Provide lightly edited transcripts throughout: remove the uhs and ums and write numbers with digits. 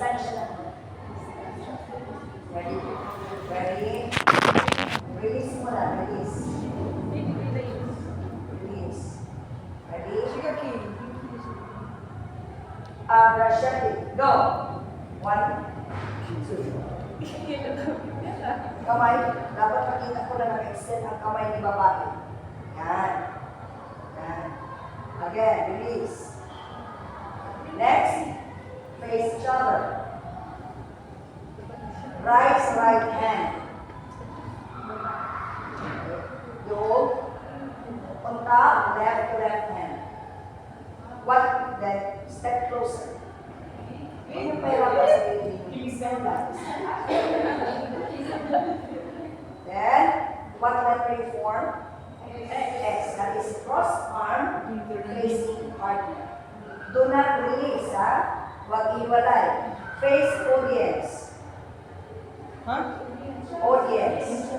Distansya lang. Ready? Ready? Release mo na. Release. Release. Ready? Brush your teeth. Go. 1, 2. Kamay. Dapat makita ko na nag-extend ang kamay ni babae. Yan. Yan. Again, release. Next, face each other. Right hand. Yung on top, left hand. What? Then step closer. Yun yung pera ko sa Then, what letter you form? X. That is cross arm facing partner. Do not release, ha? Huwag iwalay. Face audience. Huh? Audience.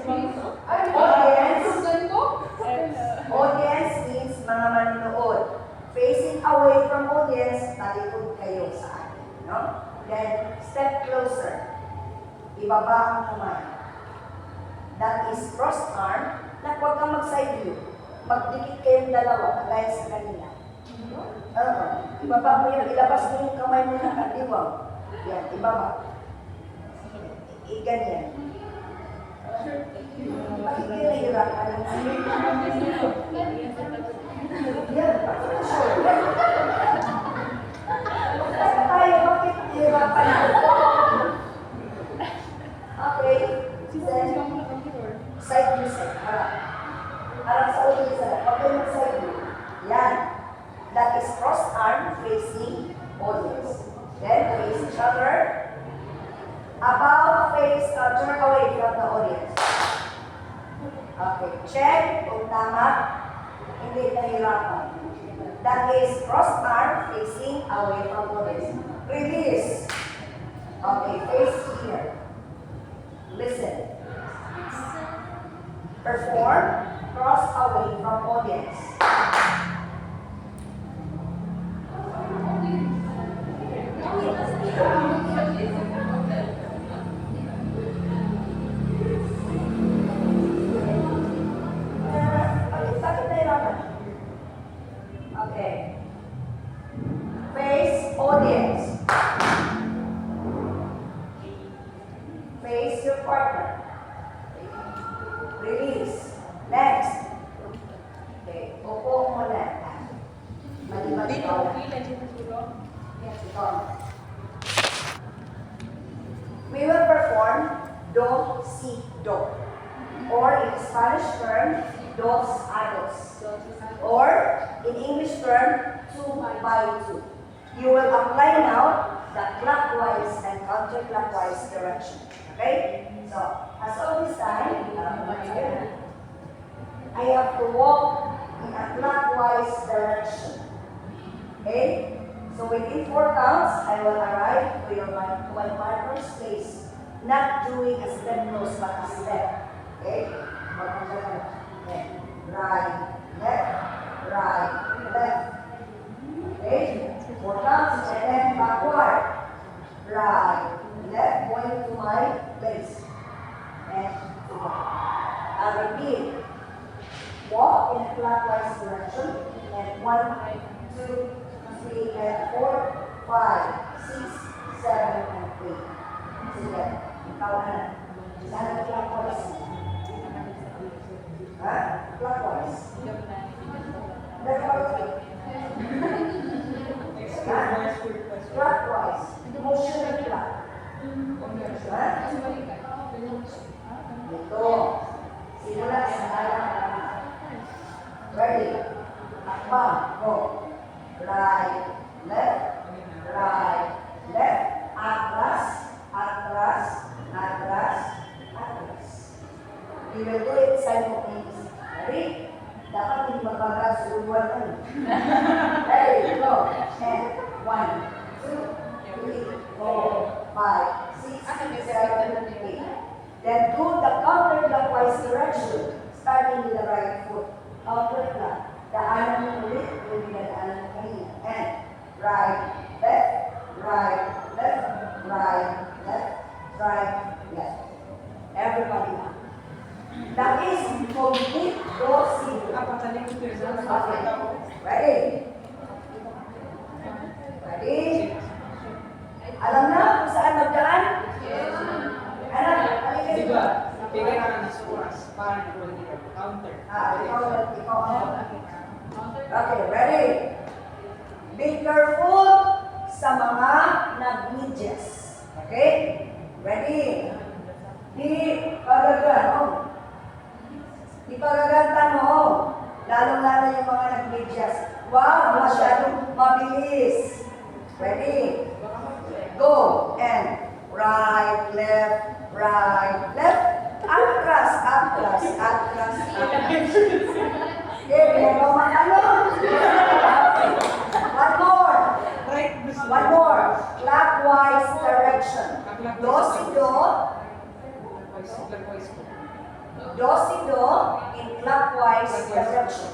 Audience means mga manonood. Facing away from audience, talikod kayo sa akin. No? Then, step closer. Ibaba ang kamay. That is cross arm. Na huwag kang mag-side view. Magdikit kayong dalawa, kagaya sa kanila. Ibaba mo yan. Ilabas mo yung kamay mo na kaliwang. Yan, ibaba. Ganyan. Bakit kayo nahirapan? Yan, bakit na sure? Bakit tayo? Bakit nahirapan? Okay. Then, side view, side. Harap sa ulo isa. Okay, mag-side view. Yan. That is cross arm facing audience. Then, face each other. About face, turn away from the audience. Okay, check kung tama. Hindi nahirapan. That is cross arm facing away from audience. Release. Okay, face here. Listen. Perform. Cross away from audience. Okay. Face audience. Face your partner. Release. Next. Okay. Upo muna. Mali-mali ka na. Yes, ito. We will perform do, si, do. Or in Spanish term, dos a dos. Or in English term, 2 by 2. You will apply now the clockwise and counterclockwise direction. Okay? So, as of this time, I have to walk in a clockwise direction. Okay? So within 4 counts, I will arrive to my partner's place, not doing a step close, but a step. Okay? Okay. Right, left, right, left. Okay? 4 counts, and then backward. Right, left, going to my place. And I'll repeat. Walk in a clockwise direction, and 1, 2, 3, and 4, 5, 6, 7, and 8. Sige, ikaw na. Sana clockwise. Ha? Clockwise. Clockwise. Motion ng clock. Ha? Ito. Simula sa alam. Ready? Akbang. Go. Right, left, atras, atras, atras, atras. We will do it simultaneously. Ready? Dapat hindi mabagal sa uluan ka. Ready? Go. And 1, 2, 3, 4, 5, 6, 7, 8. Then do the counterclockwise direction, starting with the right foot. Counterclock. Daanan mo ulit yung dinadaanan mo kanina. And right, left, Be careful sa mga nag-medyas. Okay? Ready? Di pagagan. Di pagagantan mo. Lalo-lalo yung mga nag-medyas. Wow, masyadong mabilis. Ready? Go. And right, left, right, left. Atras, atras, atras, atras. Okay, meron ano? One more. Right. One more. Clockwise direction. Do, si, do. Do, si, do in clockwise direction.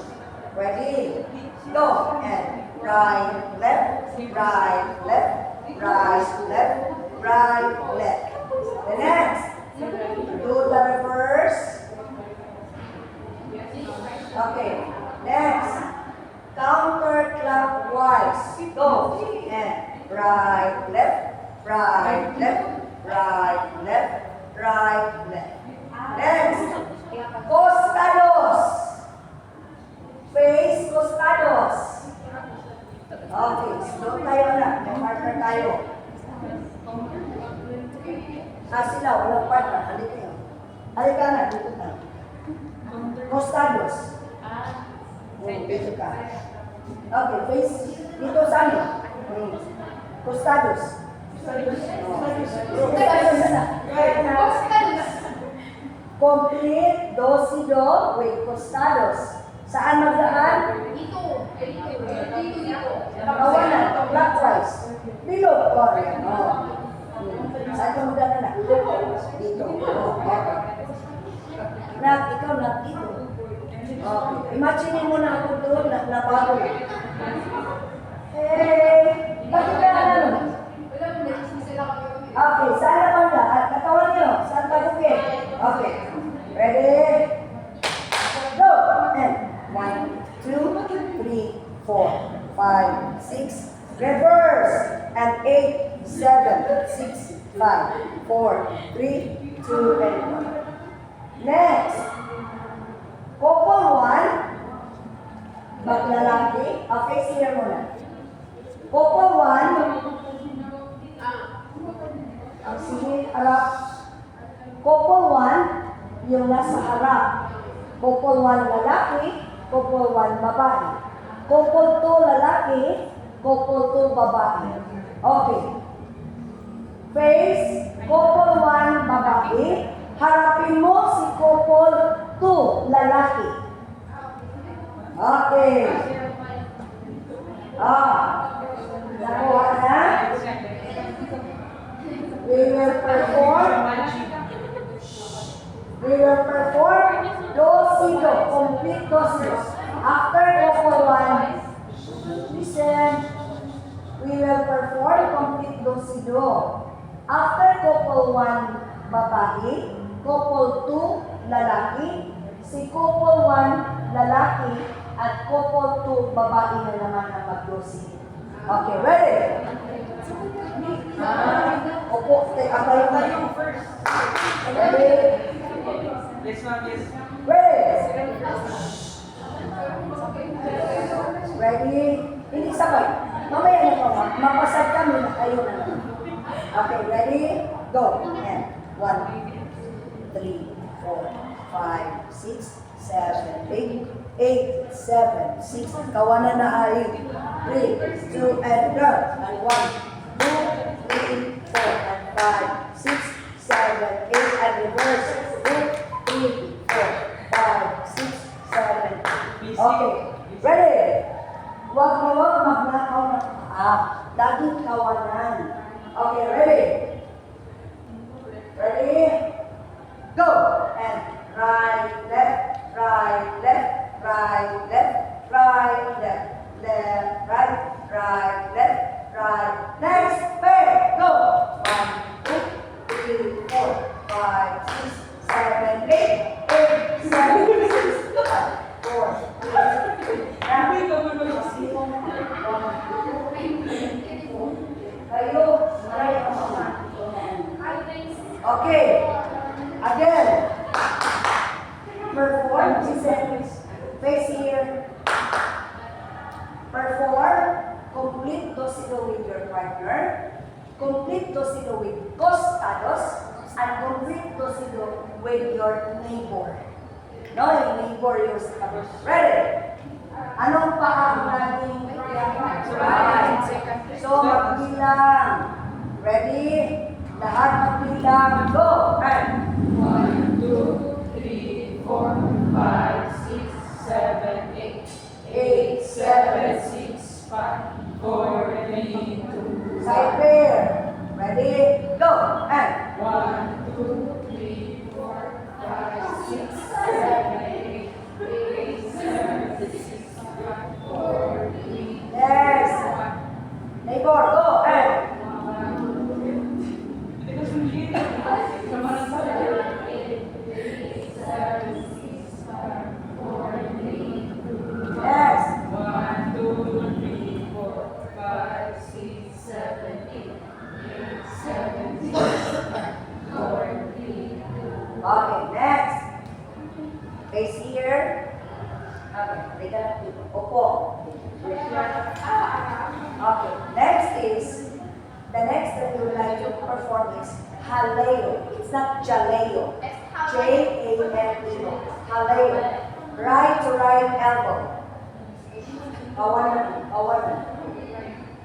Ready? Go. And right, left, right, left, right, left, right, left. The next. Do the reverse. Okay. Next. Counterclockwise. Go. And right, left, right, left, right, left, right, left. Next. Costados. Face costados. Okay. Doon tayo na. May partner tayo. Sila, walang partner. Halika kayo. Halika na. Dito na. Costados. Dito ka. Okay, face. Dito sa amin. Costados. Costados na. Complete, do, si, do, with costados. Saan magdaan? Dito. Kawanan, clockwise. Below, Korean. Saan ka magdaan na? Dito. Okay. Nak, ikaw nak dito. Okay. Imagine mo na ako doon, nabago. Bakit ka ano? Okay, saan na banda? At katawan niyo, saan ka bukit? Okay. Ready? Go! And 1, 2, 3, 4, 5, 6. Reverse. And 8, 7, 6, 5, 4, 3, 2, and 1. Next. Couple 1. Maglalaki. Okay, here muna. Couple 1. Ang sige, harap. Couple 1, yung nasa harap. Couple 1 lalaki, couple 1 babae. Couple 2 lalaki, couple 2 babae. Okay. Face, couple 1 babae. Harapin mo si couple 2 lalaki. Okay. Nakuha na? We will perform do-si-do, complete do-si-do. After couple 1, listen, we will perform complete do-si-do. After couple 1, babae, couple 2, lalaki, si couple 1, lalaki, at couple 2, babae na naman ang mag-do-si. Okay, ready? Opo, abay kayo first. Ready? This one is Ready? Ready? Hindi sabay. Mamaya na po, mapasad kami na kayo na naman. Okay, ready? Go. And 1, 3, 4, 5, 6, 7, 8, 7, 6. Kawanan na ay 3, 2, and go. And 1, 2, 3, 4, and 5, 6, 7, 8, and reverse. 2, 3, 4, 5, 6, 7, 8. Okay. Ready? Huwag magnakaw na laging kawanan. Okay, ready? Ready? Go! And right, left, right, left, right, left, right, left, left, right, right, left, right. Next, pair. Go! 1, 2, 3, 4, 5, 6, 7, 8, 7, 6, 5, 4, 3. Kayo, maray ang mga. Okay. Again. Perform. Face here. partner, complete dosido with costados, and complete dosido with your neighbor. No, yung neighbor yung sa ready? Anong paa ang naging right? So, magbilang. Ready? Lahat magbilang. Go! And 1, 2, 3, 4, 5, 6, 7, 8. 8, 7, 6, 5, 4, 3, 2, side pair. Ready? Go! And 1, 2, 3, 4, 5, 6, 7, 8. 8, 7, 6, 5, 4, 3, yes. Neighbor, go! And yes. 1, 2, 3, 4, 5, 6, 7, 8. 8, 7, 6, 5, 4, 3, 2. Okay, next. Face here. Okay, take that. Opo. Okay, next is, the next that we would like to perform is haleo. It's not jaleo. J-A-L-E-O. Haleo. Right to right elbow. Kawanan, kawanan.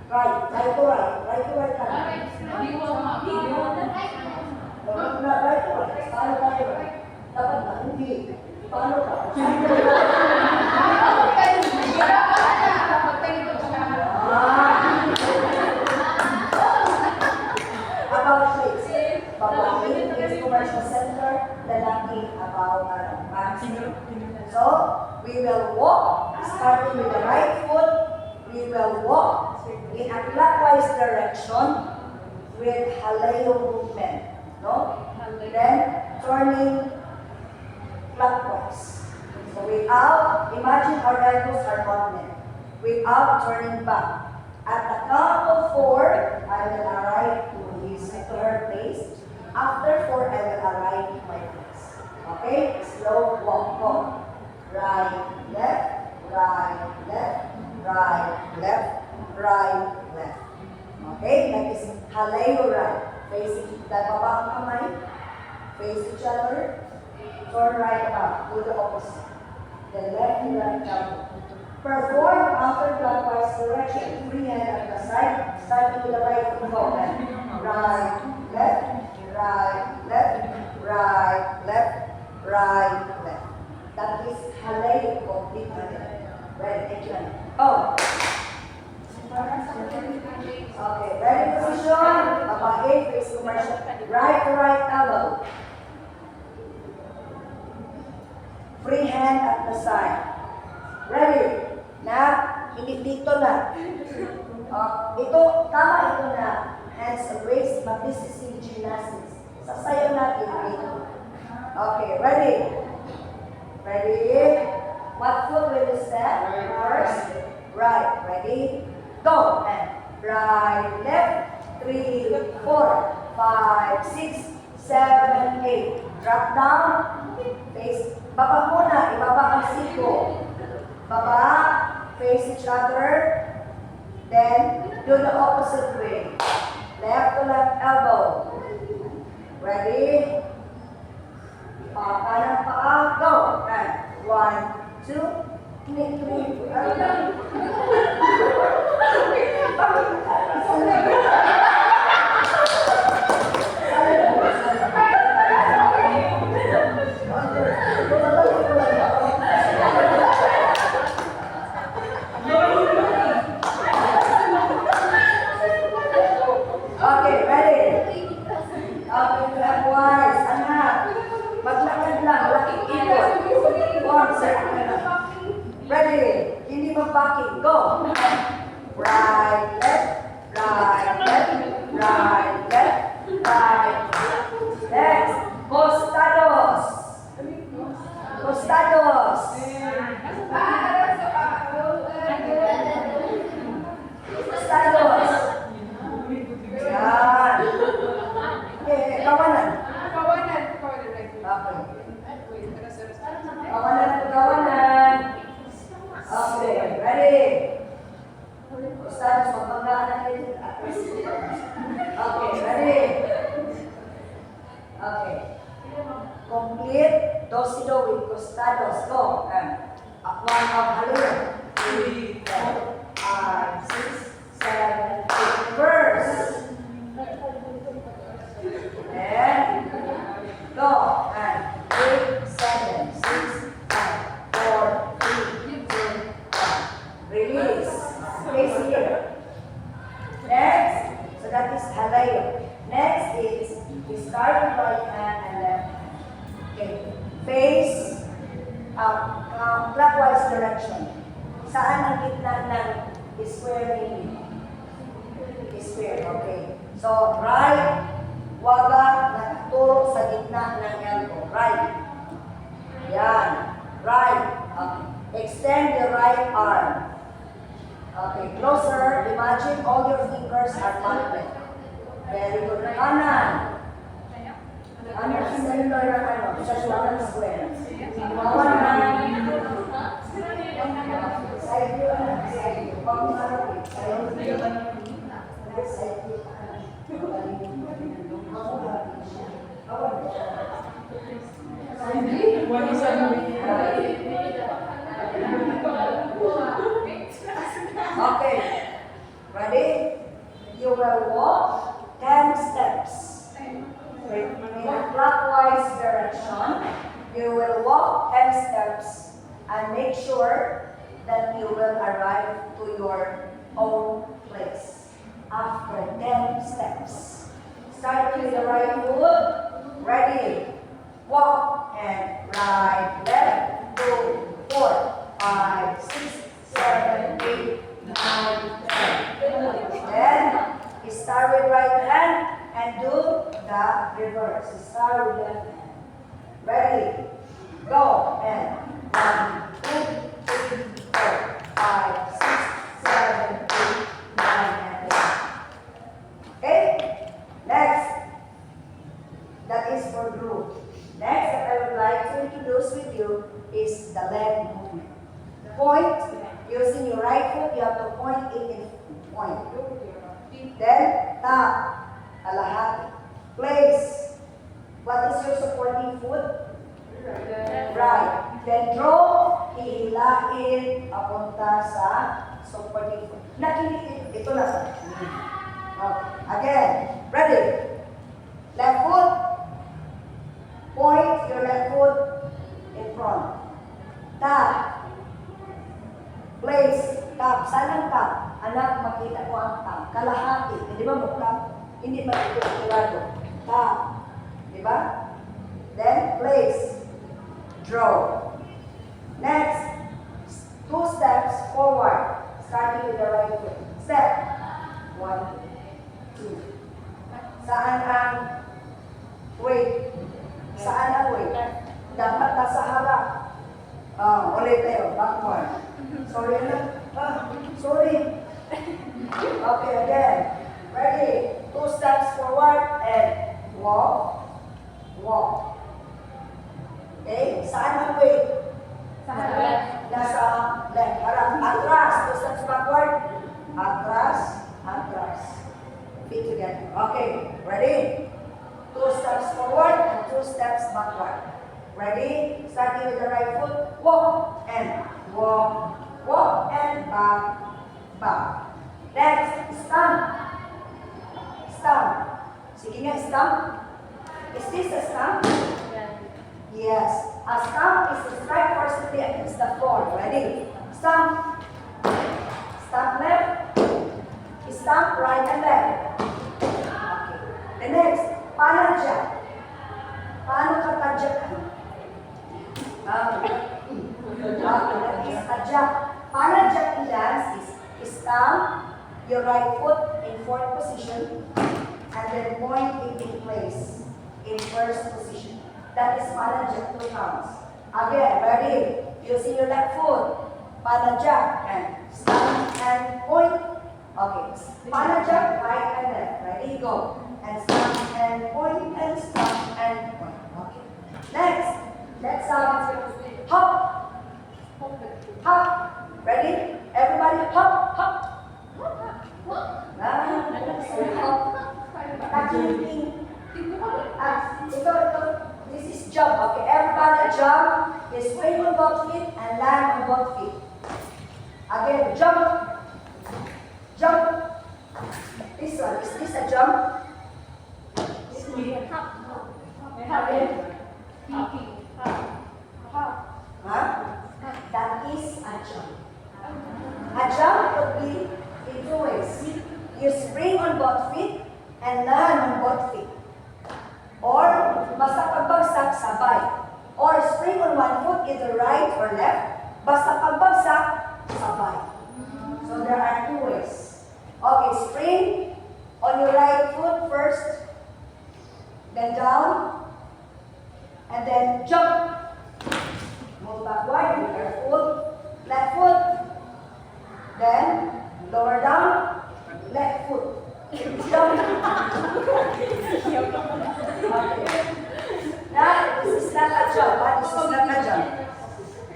Right to right. Right to right kanan. Right to right. Paano tayo? Dapat na, hindi. Paano ka? About face. Babae, face commercial center, lalaki about So, we will walk, starting with the right foot, we will walk in a clockwise direction with haleo movement. No? Then, turning clockwise. So, without, imagine our elbows are on net. Without turning back. At the count of 4, I will arrive to her place. After 4, I will arrive to my place. Okay? Slow walk. Go. Right, left, right, left, right, left, right, left. Okay? That is haleo right. Facing the baba ang kamay. Face each other. Turn right up. Do the opposite. Then left and right elbow. Perform counterclockwise direction. Free hand at the side. Starting with the right foot. Go. Right, left, right, left, right, left, right, left. That is haleo completely. Ready? Take your hand. Oh. Okay, ready position. Babae, face commercial. Right to right elbow. Free hand at the side. Ready? Na, hindi dito na. Ito, tama ito na. Hands and waist, but this is in gymnastics. Sasayaw natin dito. Okay, ready? Ready? What foot will you step? First, right. Ready? Go. And right, left, 3, 4, 5, 6, 7, 8. Drop down. Face. Baba muna. Ibaba ang siko. Baba. Face each other. Then, do the opposite way. Left to left elbow. Ready? Kanan paa. Go. And 1, 2, Okay, ready? Okay, clockwise. Anak. Maglakad lang. Lakit ikot. 1 second. Ready? Hindi mag-backing. Go. Right, left, right, left, right, left, right. Next. Costados. Costados. Costados. Yan. Okay, kawanan. Okay. Kawanan to kawanan. Okay, ready? Costados, magbanggaan natin. Okay, ready? Okay. Complete dosido with costados. Go. And one of hallelujah. 3, 4, 5, 6, 7, 8. Reverse. And go. And 8, 7, 6, 5, 4, 3, 2, 1. Release. Face here. Next. So that is halayo. Next is we start with right hand and left hand. Okay. Face clockwise direction. Saan ang gitna ng square ninyo? Square, okay. So, right, waga, nakaturo sa gitna ng elbow. Right. Yan. Right. Okay. Extend your right arm. Okay, closer. Imagine all your fingers are connected. Very good. Kanan. Kanan. Center ng ano? Sa suwanan square. Bawal na. Side view. Side view. Pag marami. Side view. Side view. Okay. Ready? You will walk 10 steps. In a clockwise direction. You will walk 10 steps and make sure that you will arrive to your own place after 10 steps. Start with the right foot. Ready? Walk and right, left, 2, 4, 5, 6, 7, 8, 9, 10. Then, start with right hand and do the reverse. Start with left hand. Ready? Go and 1, 2, 3, 4, 5, 6, 7, 8, 9, and 10. Okay? Next. That is for group. Next that I would like to introduce with you is the leg movement. Point. Using your right foot, you have to point it in point. Then, tap. Kalahati. Place. What is your supporting foot? Right. Then draw, hihilain, papunta sa supporting foot. Nakinig, ito na sa. Okay. Again. Ready? Left foot. Point your left foot in front. Tap. Place. Tap. Saan ang tap? Anak, makita ko ang tap. Kalahati. Hindi ba mo tap? Hindi ba ito sigurado? Tap. Di ba? Then, place. Draw. Next, 2 steps forward. Starting with the right foot. Step. 1, 2. Saan ang weight? Saan ang weight? Dapat nasa harap. Ulit tayo. Backward. Sorry na. Sorry. Okay, again. Ready? 2 steps forward and walk. Walk. Okay? Saan ang weight? Nasa left. Harap. Atras. 2 steps backward. Atras. Atras. Feet together. Okay. Ready? 2 steps forward and 2 steps backward. Ready? Starting with the right foot. Walk and walk. Walk and back. Back. Next. Stomp. Stomp. Sige nga, stomp. Is this a stomp? Yes. A stomp is to strike forcibly against the floor. Ready? Stomp. Stomp left. Stomp right and left. Okay. The next, panadya. Paano ka tadya? That is tadya. Panadya in dance is stomp your right foot in 4th position and then point it in place in 1st position. That is panadya, 2 counts. Again, ready? Using your left foot. Panadya and stomp and point. Okay. Panadya, right and left. Ready? Go. And stomp and point and stomp and point. Okay. Next, let's hop. Hop. Ready? Everybody hop, hop. thinking, this is jump, okay? Everybody jump, spring on both feet and land on both feet. Again, jump, jump. This one, is this a jump? Again, huh? That is a jump. A jump would be in two ways. You spring on both feet and land on both feet. Or basta pagbagsak, sabay. Or spring on one foot, either right or left. Basta pagbagsak, sabay. So there are two ways. Okay, spring on your right foot first, then down, and then jump. Move backward, be careful. Left foot, then lower down, left foot. Jump. Okay. Now, this is not a jump. This is not a jump.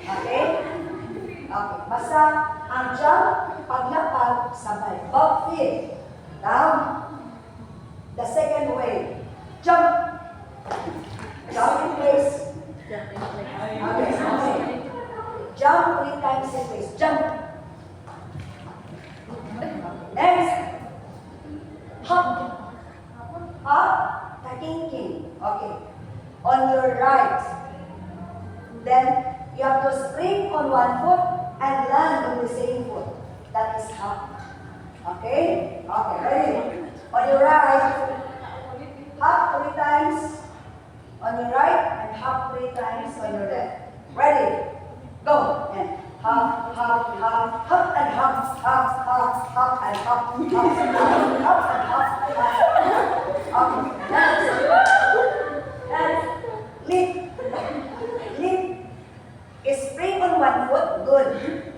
Okay? Okay. Basta, ang jump, paglapag, sabay. Both feet. Down. The second way. Jump. Jump in place. Okay. Okay. Jump 3 times in place. Jump. Next. Hop. Hop. Taking. Okay. On your right. Then, you have to spring on one foot and land on the same foot. That is hop. Okay? Okay, ready? On your right, hop 3 times on your right and hop 3 times on your left. Ready? Go. And hop, hop, hop, hop and hop, hop, hop, hop and hop, hop, hop and hop, hop. Okay, that's lift. Lift. Spring on one foot, good.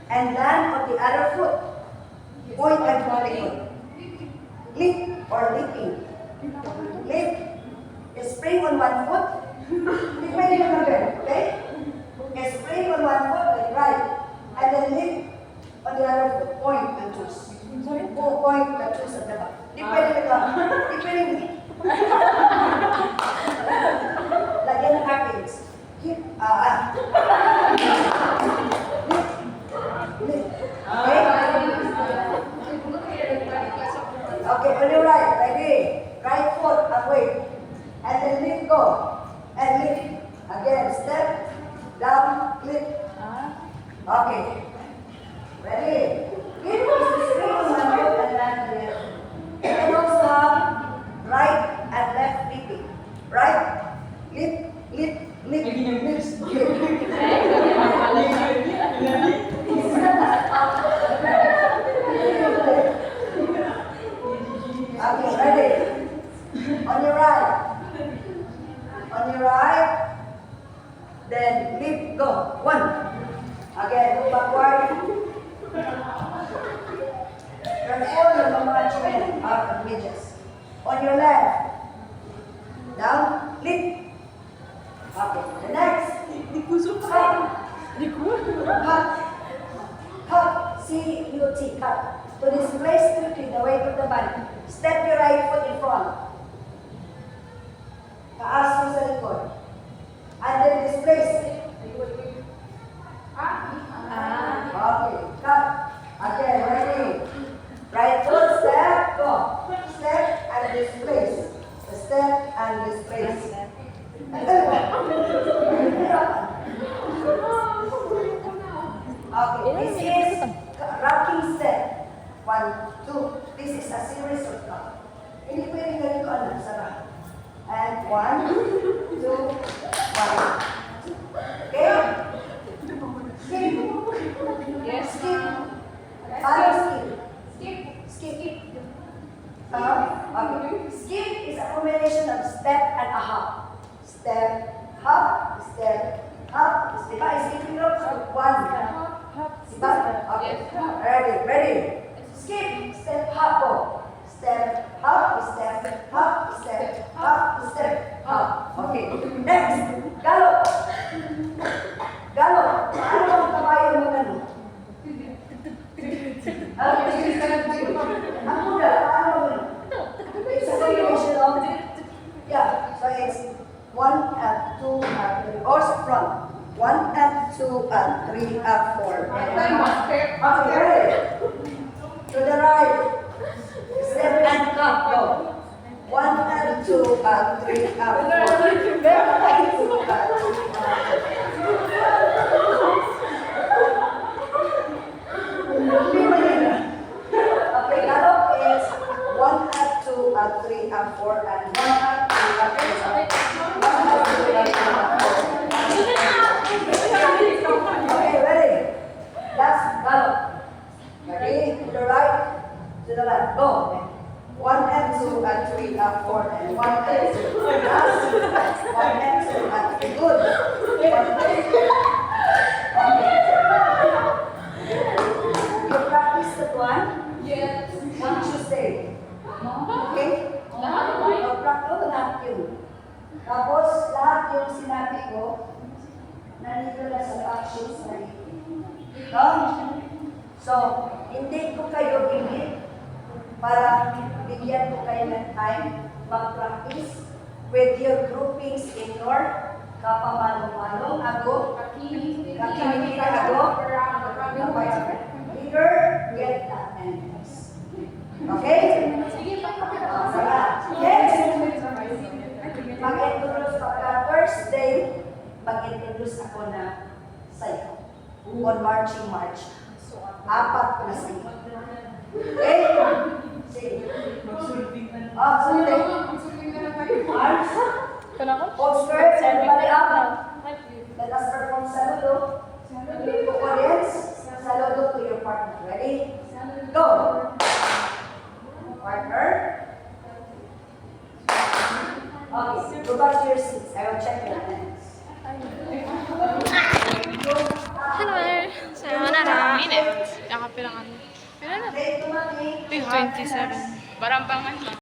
And land on the other foot. Point and polygon. Lift or leaping. Lift. Spring on one foot. Depende naman din, okay? Spring on one foot like right. And then lift on the other foot. Point and choose. Point and choose at the back. Depende naman. Depende. Lagyan ng happiness. Lift. Lift. Okay? Okay, on your right, ready? Right foot, wait. And then lift, go. And lift. Again, step, down, lift. Okay. Ready? Lift is to spring on one foot and land on the other. You can also have right and left lifting. Right? Lift, lift, lift, lift, lift. Okay, ready? On your right. On your right. Then lift, go. 1. Again, move backward. Turn forward ng mga chin, midges. On your left. Down, lift. Okay, the next. Hop. Hop. Hop. C-U-T. Hop. To displace quickly the weight of the body. Step your right foot in front. Taas mo sa likod. And then displace. Okay, cut. Again, ready. Right foot, step, go. Step and displace. Step and displace. Okay, this is rocking step. 1, 2. This is a series of count. Hindi pwede ganito alam, sarap. And 1, 2, 1. Okay? Skip. Yes. Skip. Paano skip? Skip. Okay. Skip is a combination of step and a hop. Step, hop, step, hop. Diba? Skipping rope. 1. Diba? Okay. Ready. Skip, step, hop, go. Step, hop, step, hop, step, hop, step, hop. Okay. Next, gallop. Gallop. Paano ang kabayo mo gano'n? Ang kuda, paano mo gano'n? It's a combination of Go. 1 and 2 and 3 and 4. 1 and 2 and 3 Okay, now is 1 and 2 and 3 and 4 and 1 and 2 and 3 and 4. 1 and 2 and 3 and 4. Okay, ready? Last gallop. Ready? To the right, to the left. Go. 1 and 2 and 3 and 4 and 1 and 2. Last. 1 and 2 and 3. Good. 1 and 2. Okay. You practice that one? Yes. On Tuesday. Okay? Practice lahat yun. Tapos, lahat yung sinabi ko, nandito na sa actions na ito. No? So, hindi ko kayo binit para bigyan ko kayo ng time mag-practice with your groupings in your kapamalo-malo, ako, kakimikita ako, leader, get that endless. Okay? Yes! Mag-introduce pagka Thursday, mag-introduce ako na sa'yo. On marching march. 4 na sa'yo. Okay? Sige. Sulting. Arms. Posters, everybody up. Let us perform saludo. To audience, saludo to your partner. Ready? Go! Partner. Okay, go back to your seats. I will check your hands. Hello. Sayonara. Minutes. Nakapilangan. Pila na? Okay, tumating. 27. Barambangan.